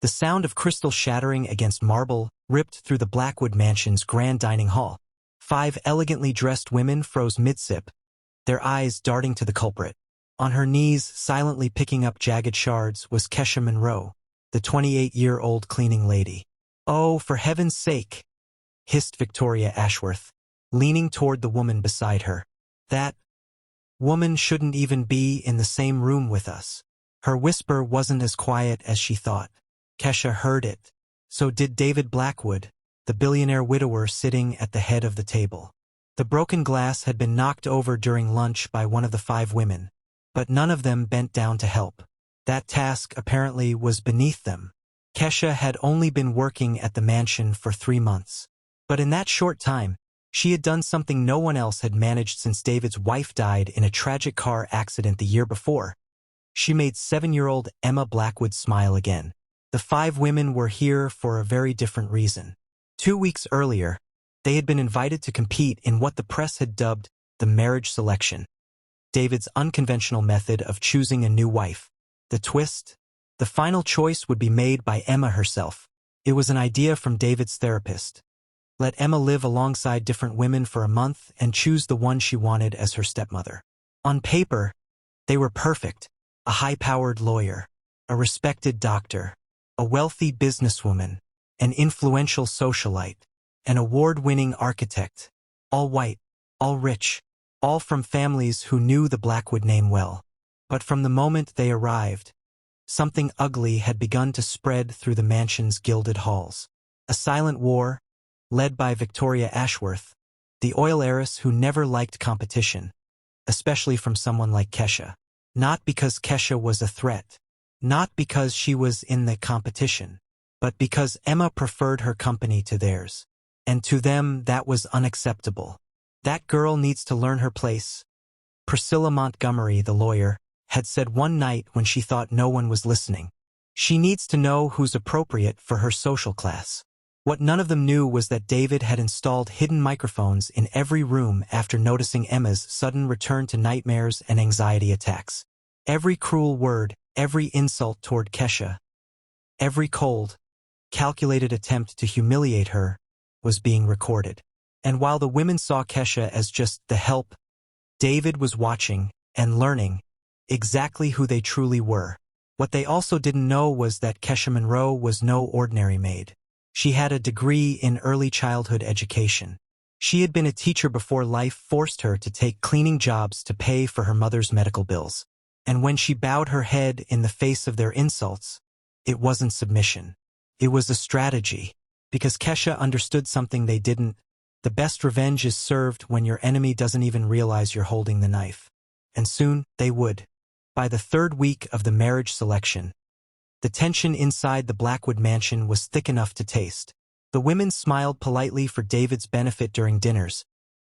The sound of crystal shattering against marble ripped through the Blackwood Mansion's grand dining hall. 5 elegantly dressed women froze mid-sip, their eyes darting to the culprit. On her knees, silently picking up jagged shards, was Kesha Monroe, the 28-year-old cleaning lady. "Oh, for heaven's sake," hissed Victoria Ashworth, leaning toward the woman beside her. "That woman shouldn't even be in the same room with us." Her whisper wasn't as quiet as she thought. Kesha heard it. So did David Blackwood, the billionaire widower sitting at the head of the table. The broken glass had been knocked over during lunch by one of the 5 women, but none of them bent down to help. That task apparently was beneath them. Kesha had only been working at the mansion for 3 months. But in that short time, she had done something no one else had managed since David's wife died in a tragic car accident the year before. She made 7-year-old Emma Blackwood smile again. The 5 women were here for a very different reason. 2 weeks earlier, they had been invited to compete in what the press had dubbed the marriage selection, David's unconventional method of choosing a new wife. The twist? The final choice would be made by Emma herself. It was an idea from David's therapist. Let Emma live alongside different women for a month and choose the one she wanted as her stepmother. On paper, they were perfect. A high-powered lawyer, a respected doctor, a wealthy businesswoman, an influential socialite, an award-winning architect, all white, all rich, all from families who knew the Blackwood name well. But from the moment they arrived, something ugly had begun to spread through the mansion's gilded halls. A silent war, led by Victoria Ashworth, the oil heiress who never liked competition, especially from someone like Kesha. Not because Kesha was a threat, not because she was in the competition, but because Emma preferred her company to theirs. And to them, that was unacceptable. "That girl needs to learn her place," Priscilla Montgomery, the lawyer, had said one night when she thought no one was listening. "She needs to know who's appropriate for her social class." What none of them knew was that David had installed hidden microphones in every room after noticing Emma's sudden return to nightmares and anxiety attacks. Every cruel word, every insult toward Kesha, every cold, calculated attempt to humiliate her, was being recorded. And while the women saw Kesha as just the help, David was watching and learning exactly who they truly were. What they also didn't know was that Kesha Monroe was no ordinary maid. She had a degree in early childhood education. She had been a teacher before life forced her to take cleaning jobs to pay for her mother's medical bills. And when she bowed her head in the face of their insults, it wasn't submission. It was a strategy. Because Kesha understood something they didn't. The best revenge is served when your enemy doesn't even realize you're holding the knife. And soon, they would. By the 3rd week of the marriage selection, the tension inside the Blackwood Mansion was thick enough to taste. The women smiled politely for David's benefit during dinners,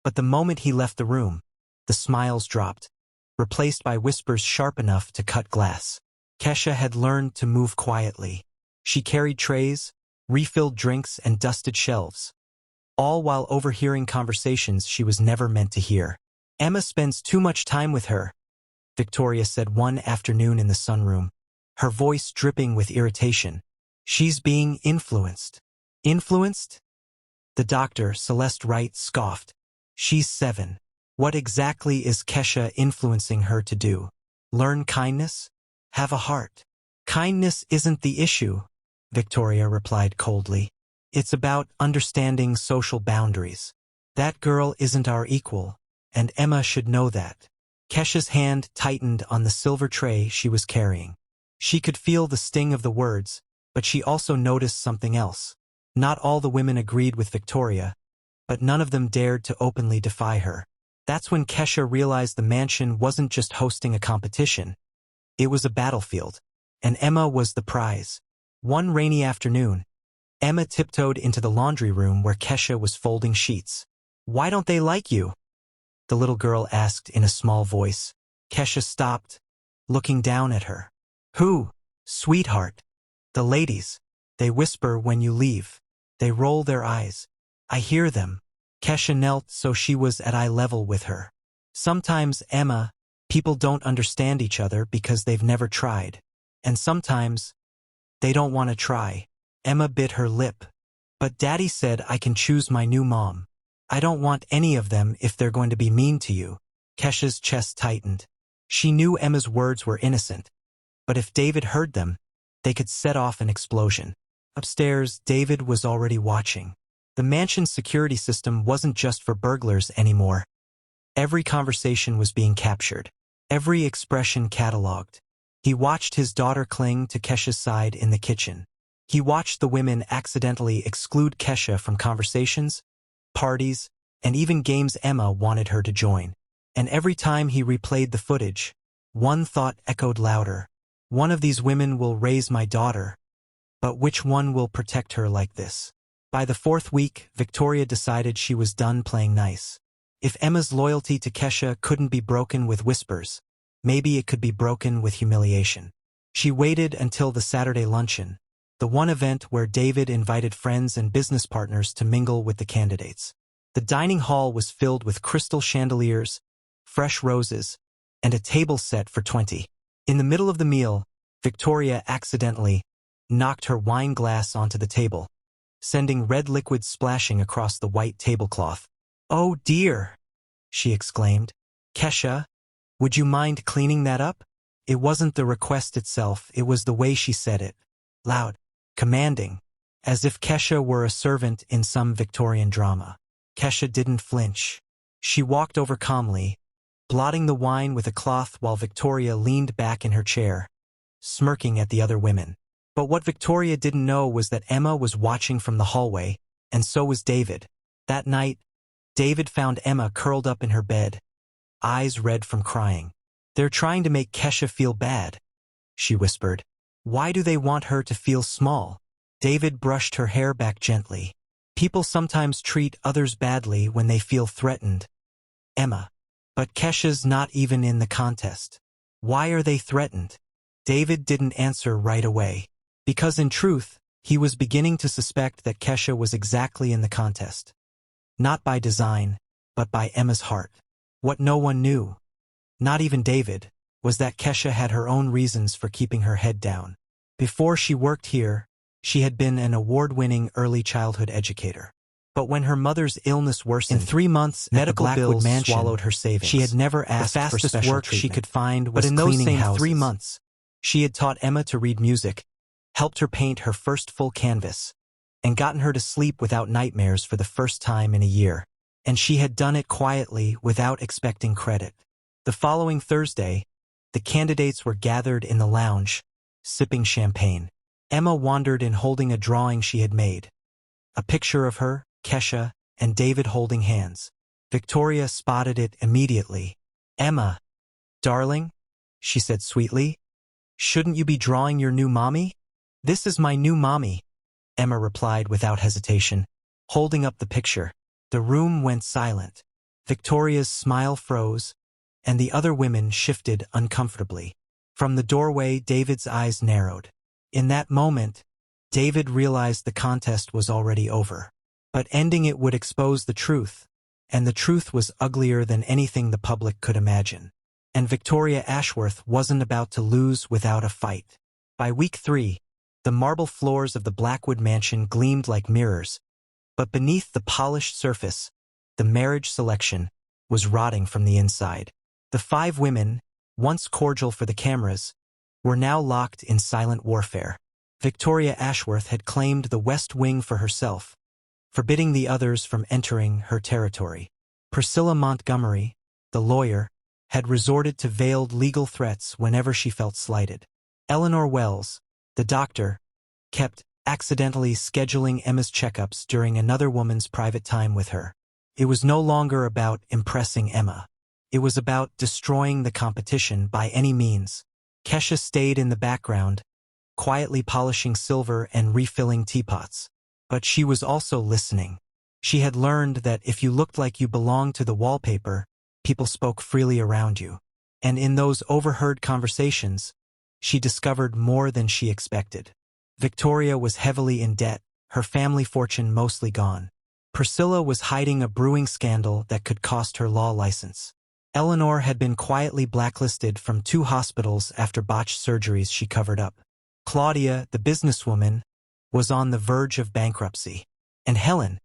but the moment he left the room, the smiles dropped, replaced by whispers sharp enough to cut glass. Kesha had learned to move quietly. She carried trays, refilled drinks, and dusted shelves, all while overhearing conversations she was never meant to hear. "Emma spends too much time with her," Victoria said one afternoon in the sunroom, her voice dripping with irritation. "She's being influenced." "Influenced?" The doctor, Celeste Wright, scoffed. "She's 7. What exactly is Kesha influencing her to do? Learn kindness? Have a heart?" "Kindness isn't the issue," Victoria replied coldly. "It's about understanding social boundaries. That girl isn't our equal, and Emma should know that." Kesha's hand tightened on the silver tray she was carrying. She could feel the sting of the words, but she also noticed something else. Not all the women agreed with Victoria, but none of them dared to openly defy her. That's when Kesha realized the mansion wasn't just hosting a competition. It was a battlefield, and Emma was the prize. One rainy afternoon, Emma tiptoed into the laundry room where Kesha was folding sheets. "Why don't they like you?" the little girl asked in a small voice. Kesha stopped, looking down at her. "Who, sweetheart?" "The ladies. They whisper when you leave. They roll their eyes. I hear them." Kesha knelt so she was at eye level with her. "Sometimes, Emma, people don't understand each other because they've never tried. And sometimes, They don't want to try. Emma bit her lip. But Daddy said I can choose my new mom. I don't want any of them if they're going to be mean to you. Kesha's chest tightened. She knew Emma's words were innocent, but if David heard them, they could set off an explosion. Upstairs, David was already watching. The mansion's security system wasn't just for burglars anymore. Every conversation was being captured, every expression catalogued. He watched his daughter cling to Kesha's side in the kitchen. He watched the women accidentally exclude Kesha from conversations, parties, and even games Emma wanted her to join. And every time he replayed the footage, one thought echoed louder. One of these women will raise my daughter, but which one will protect her like this? By the fourth week, Victoria decided she was done playing nice. If Emma's loyalty to Kesha couldn't be broken with whispers, maybe it could be broken with humiliation. She waited until the Saturday luncheon, the one event where David invited friends and business partners to mingle with the candidates. The dining hall was filled with crystal chandeliers, fresh roses, and a table set for 20. In the middle of the meal, Victoria accidentally knocked her wine glass onto the table, sending red liquid splashing across the white tablecloth. "Oh dear," she exclaimed. "Kesha, would you mind cleaning that up?" It wasn't the request itself, it was the way she said it. Loud, commanding, as if Kesha were a servant in some Victorian drama. Kesha didn't flinch. She walked over calmly, blotting the wine with a cloth while Victoria leaned back in her chair, smirking at the other women. But what Victoria didn't know was that Emma was watching from the hallway, and so was David. That night, David found Emma curled up in her bed, eyes red from crying. "They're trying to make Kesha feel bad," she whispered. "Why do they want her to feel small?" David brushed her hair back gently. "People sometimes treat others badly when they feel threatened, Emma. But Kesha's not even in the contest. Why are they threatened?" David didn't answer right away, because in truth, he was beginning to suspect that Kesha was exactly in the contest. Not by design, but by Emma's heart. What no one knew, not even David, was that Kesha had her own reasons for keeping her head down. Before she worked here, she had been an award-winning early childhood educator. But when her mother's illness worsened, in 3 months medical bills swallowed her savings. She had never asked for special work she could find was cleaning houses. But in those same 3 months, she had taught Emma to read music, helped her paint her first full canvas, and gotten her to sleep without nightmares for the first time in a year. And she had done it quietly without expecting credit. The following Thursday, the candidates were gathered in the lounge, sipping champagne. Emma wandered in holding a drawing she had made. A picture of her, Kesha, and David holding hands. Victoria spotted it immediately. "Emma, darling," she said sweetly, "shouldn't you be drawing your new mommy?" "This is my new mommy," Emma replied without hesitation, holding up the picture. The room went silent. Victoria's smile froze, and the other women shifted uncomfortably. From the doorway, David's eyes narrowed. In that moment, David realized the contest was already over. But ending it would expose the truth, and the truth was uglier than anything the public could imagine. And Victoria Ashworth wasn't about to lose without a fight. By week 3, the marble floors of the Blackwood mansion gleamed like mirrors, but beneath the polished surface, the marriage selection was rotting from the inside. The 5 women, once cordial for the cameras, were now locked in silent warfare. Victoria Ashworth had claimed the West Wing for herself, forbidding the others from entering her territory. Priscilla Montgomery, the lawyer, had resorted to veiled legal threats whenever she felt slighted. Eleanor Wells, the doctor, kept accidentally scheduling Emma's checkups during another woman's private time with her. It was no longer about impressing Emma. It was about destroying the competition by any means. Kesha stayed in the background, quietly polishing silver and refilling teapots. But she was also listening. She had learned that if you looked like you belonged to the wallpaper, people spoke freely around you. And in those overheard conversations, she discovered more than she expected. Victoria was heavily in debt, her family fortune mostly gone. Priscilla was hiding a brewing scandal that could cost her law license. Eleanor had been quietly blacklisted from 2 hospitals after botched surgeries she covered up. Claudia, the businesswoman, was on the verge of bankruptcy. And Helen,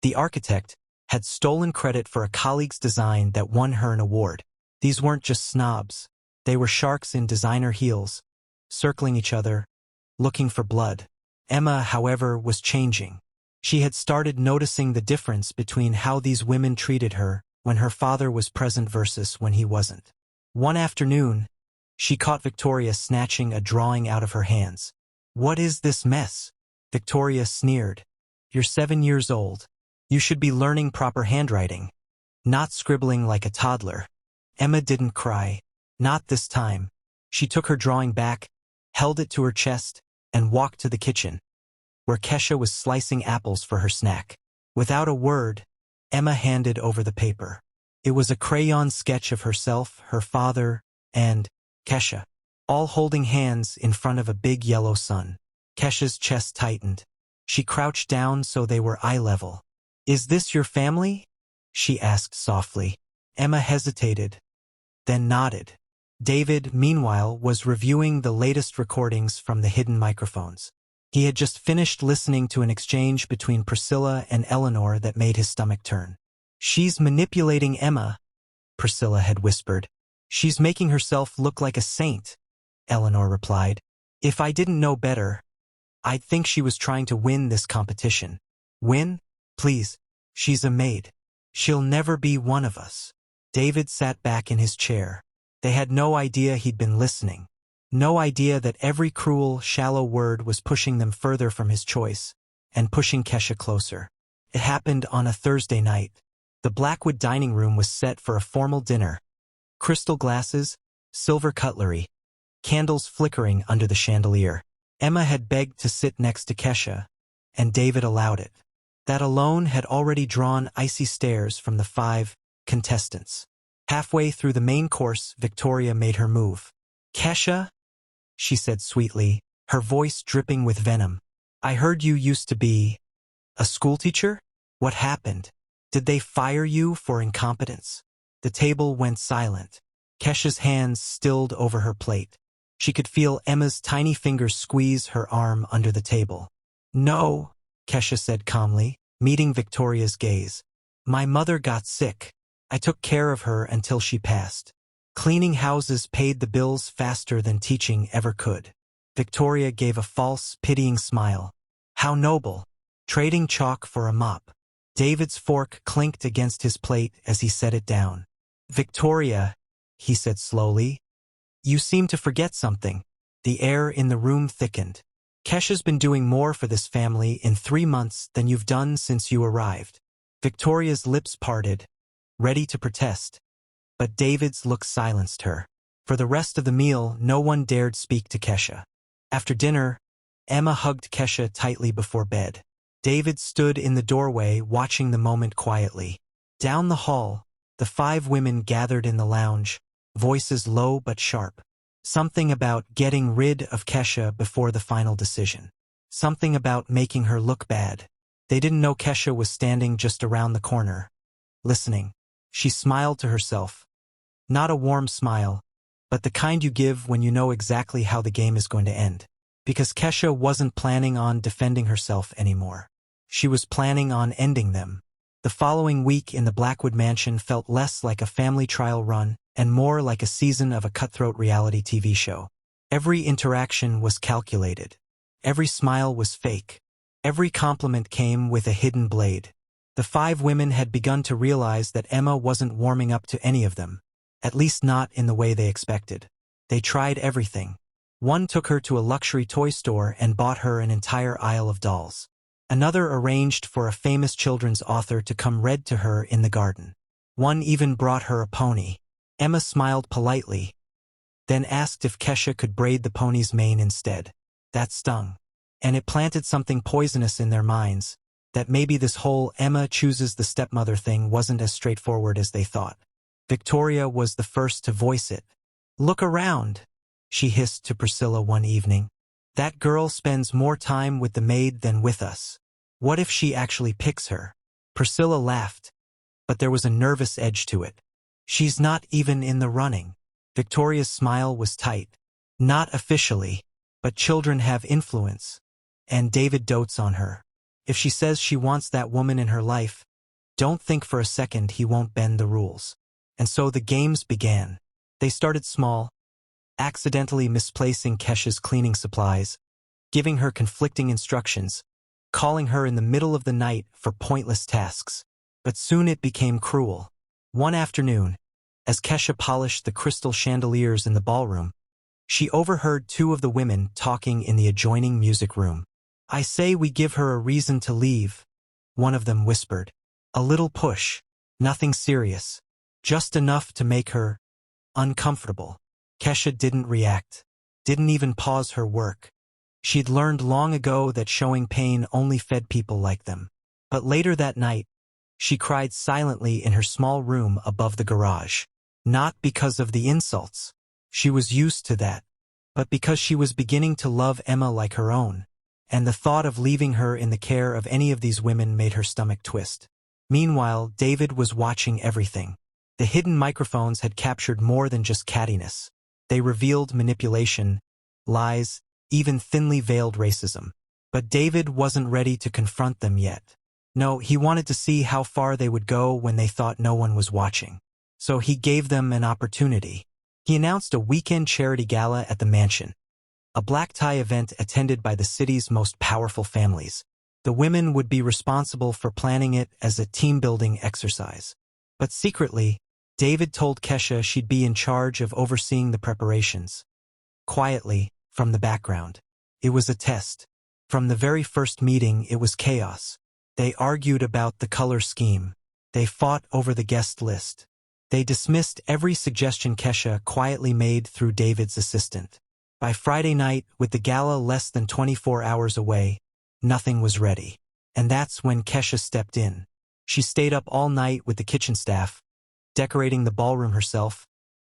the architect, had stolen credit for a colleague's design that won her an award. These weren't just snobs. They were sharks in designer heels, circling each other, looking for blood. Emma, however, was changing. She had started noticing the difference between how these women treated her when her father was present versus when he wasn't. One afternoon, she caught Victoria snatching a drawing out of her hands. "What is this mess?" Victoria sneered. "You're 7 years old. You should be learning proper handwriting, not scribbling like a toddler." Emma didn't cry. Not this time. She took her drawing back, held it to her chest, and walked to the kitchen, where Kesha was slicing apples for her snack. Without a word, Emma handed over the paper. It was a crayon sketch of herself, her father, and Kesha, all holding hands in front of a big yellow sun. Kesha's chest tightened. She crouched down so they were eye level. "Is this your family?" she asked softly. Emma hesitated, then nodded. David, meanwhile, was reviewing the latest recordings from the hidden microphones. He had just finished listening to an exchange between Priscilla and Eleanor that made his stomach turn. "She's manipulating Emma," Priscilla had whispered. "She's making herself look like a saint," Eleanor replied. "If I didn't know better, I'd think she was trying to win this competition." "Win? Please. She's a maid. She'll never be one of us." David sat back in his chair. They had no idea he'd been listening. No idea that every cruel, shallow word was pushing them further from his choice, and pushing Kesha closer. It happened on a Thursday night. The Blackwood dining room was set for a formal dinner. Crystal glasses, silver cutlery, candles flickering under the chandelier. Emma had begged to sit next to Kesha, and David allowed it. That alone had already drawn icy stares from the 5 contestants. Halfway through the main course, Victoria made her move. "Kesha," she said sweetly, her voice dripping with venom. "I heard you used to be a schoolteacher? What happened? Did they fire you for incompetence?" The table went silent. Kesha's hands stilled over her plate. She could feel Emma's tiny fingers squeeze her arm under the table. "No," Kesha said calmly, meeting Victoria's gaze. "My mother got sick. I took care of her until she passed. Cleaning houses paid the bills faster than teaching ever could." Victoria gave a false, pitying smile. "How noble. Trading chalk for a mop." David's fork clinked against his plate as he set it down. "Victoria," he said slowly, "you seem to forget something." The air in the room thickened. "Kesha's been doing more for this family in 3 months than you've done since you arrived." Victoria's lips parted, ready to protest, but David's look silenced her. For the rest of the meal, no one dared speak to Kesha. After dinner, Emma hugged Kesha tightly before bed. David stood in the doorway watching the moment quietly. Down the hall, the 5 women gathered in the lounge, voices low but sharp. Something about getting rid of Kesha before the final decision. Something about making her look bad. They didn't know Kesha was standing just around the corner, listening. She smiled to herself. Not a warm smile, but the kind you give when you know exactly how the game is going to end. Because Kesha wasn't planning on defending herself anymore. She was planning on ending them. The following week in the Blackwood mansion felt less like a family trial run and more like a season of a cutthroat reality TV show. Every interaction was calculated. Every smile was fake. Every compliment came with a hidden blade. The 5 women had begun to realize that Emma wasn't warming up to any of them, at least not in the way they expected. They tried everything. One took her to a luxury toy store and bought her an entire aisle of dolls. Another arranged for a famous children's author to come read to her in the garden. One even brought her a pony. Emma smiled politely, then asked if Kesha could braid the pony's mane instead. That stung. And it planted something poisonous in their minds, that maybe this whole Emma chooses the stepmother thing wasn't as straightforward as they thought. Victoria was the first to voice it. "Look around," she hissed to Priscilla one evening. "That girl spends more time with the maid than with us. What if she actually picks her?" Priscilla laughed, but there was a nervous edge to it. "She's not even in the running." Victoria's smile was tight. "Not officially." But children have influence. And David dotes on her. If she says she wants that woman in her life, don't think for a second he won't bend the rules. And so the games began. They started small, accidentally misplacing Kesha's cleaning supplies, giving her conflicting instructions, calling her in the middle of the night for pointless tasks. But soon it became cruel. One afternoon, as Kesha polished the crystal chandeliers in the ballroom, she overheard two of the women talking in the adjoining music room. "I say we give her a reason to leave," one of them whispered. "A little push. Nothing serious. Just enough to make her uncomfortable." Kesha didn't react, didn't even pause her work. She'd learned long ago that showing pain only fed people like them. But later that night, she cried silently in her small room above the garage. Not because of the insults. She was used to that. But because she was beginning to love Emma like her own. And the thought of leaving her in the care of any of these women made her stomach twist. Meanwhile, David was watching everything. The hidden microphones had captured more than just cattiness. They revealed manipulation, lies, even thinly veiled racism. But David wasn't ready to confront them yet. No, he wanted to see how far they would go when they thought no one was watching. So he gave them an opportunity. He announced a weekend charity gala at the mansion, a black tie event attended by the city's most powerful families. The women would be responsible for planning it as a team-building exercise. But secretly, David told Kesha she'd be in charge of overseeing the preparations. Quietly, from the background. It was a test. From the very first meeting, it was chaos. They argued about the color scheme. They fought over the guest list. They dismissed every suggestion Kesha quietly made through David's assistant. By Friday night, with the gala less than 24 hours away, nothing was ready. And that's when Kesha stepped in. She stayed up all night with the kitchen staff, decorating the ballroom herself,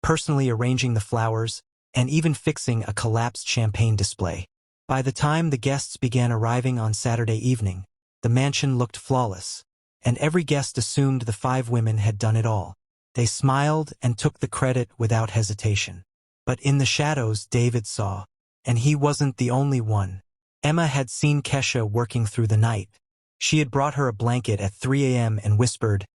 personally arranging the flowers, and even fixing a collapsed champagne display. By the time the guests began arriving on Saturday evening, the mansion looked flawless, and every guest assumed the 5 women had done it all. They smiled and took the credit without hesitation. But in the shadows, David saw, and he wasn't the only one. Emma had seen Kesha working through the night. She had brought her a blanket at 3 a.m. and whispered,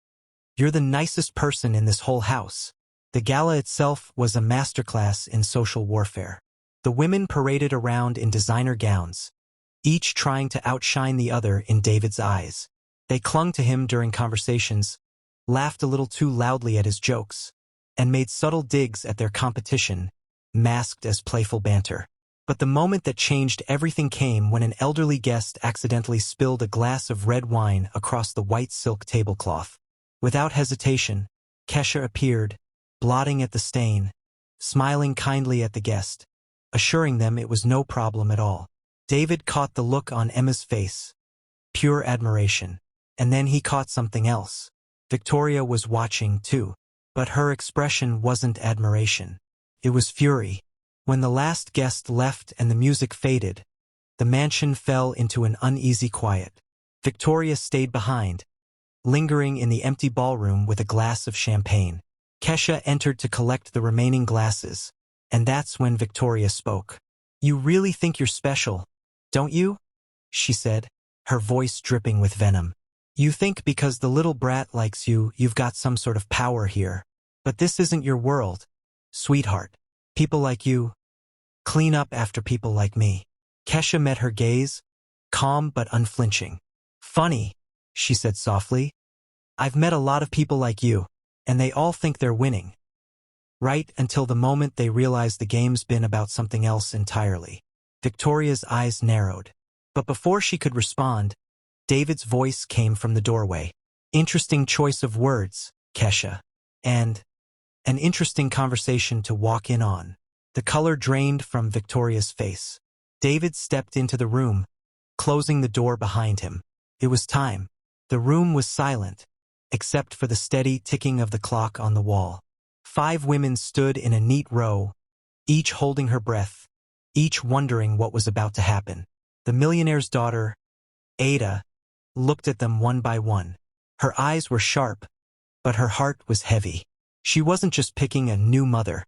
"You're the nicest person in this whole house." The gala itself was a masterclass in social warfare. The women paraded around in designer gowns, each trying to outshine the other in David's eyes. They clung to him during conversations, laughed a little too loudly at his jokes, and made subtle digs at their competition, masked as playful banter. But the moment that changed everything came when an elderly guest accidentally spilled a glass of red wine across the white silk tablecloth. Without hesitation, Kesha appeared, blotting at the stain, smiling kindly at the guest, assuring them it was no problem at all. David caught the look on Emma's face, pure admiration, and then he caught something else. Victoria was watching too, but her expression wasn't admiration. It was fury. When the last guest left and the music faded, the mansion fell into an uneasy quiet. Victoria stayed behind, lingering in the empty ballroom with a glass of champagne. Kesha entered to collect the remaining glasses, and that's when Victoria spoke. "You really think you're special, don't you?" she said, her voice dripping with venom. "You think because the little brat likes you, you've got some sort of power here. But this isn't your world, sweetheart. People like you clean up after people like me." Kesha met her gaze, calm but unflinching. "Funny," she said softly. "I've met a lot of people like you, and they all think they're winning. Right until the moment they realize the game's been about something else entirely." Victoria's eyes narrowed. But before she could respond, David's voice came from the doorway. "Interesting choice of words, Kesha. And an interesting conversation to walk in on." The color drained from Victoria's face. David stepped into the room, closing the door behind him. It was time. The room was silent, except for the steady ticking of the clock on the wall. 5 women stood in a neat row, each holding her breath, each wondering what was about to happen. The millionaire's daughter, Ada, looked at them one by one. Her eyes were sharp, but her heart was heavy. She wasn't just picking a new mother.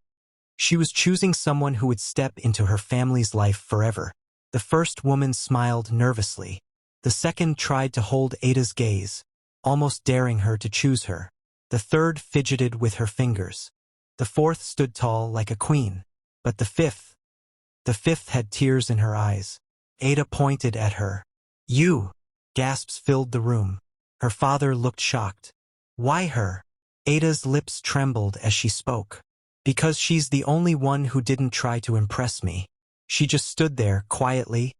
She was choosing someone who would step into her family's life forever. The first woman smiled nervously. The second tried to hold Ada's gaze, almost daring her to choose her. The third fidgeted with her fingers. The fourth stood tall like a queen. But the fifth had tears in her eyes. Ada pointed at her. "You!" Gasps filled the room. Her father looked shocked. "Why her?" Ada's lips trembled as she spoke. "Because she's the only one who didn't try to impress me." She just stood there, quietly,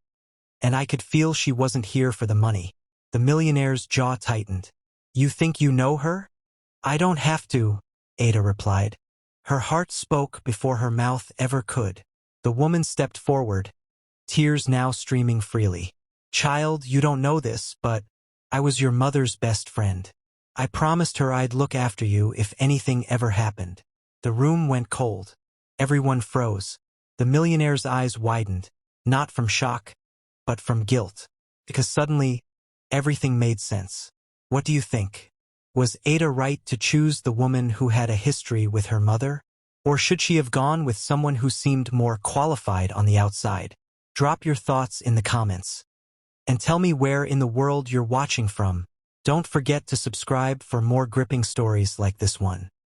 and I could feel she wasn't here for the money. The millionaire's jaw tightened. "You think you know her?" "I don't have to," Ada replied. Her heart spoke before her mouth ever could. The woman stepped forward, tears now streaming freely. "Child, you don't know this, but I was your mother's best friend. I promised her I'd look after you if anything ever happened." The room went cold. Everyone froze. The millionaire's eyes widened, not from shock, but from guilt. Because suddenly, everything made sense. What do you think? Was Ada right to choose the woman who had a history with her mother? Or should she have gone with someone who seemed more qualified on the outside? Drop your thoughts in the comments. And tell me where in the world you're watching from. Don't forget to subscribe for more gripping stories like this one.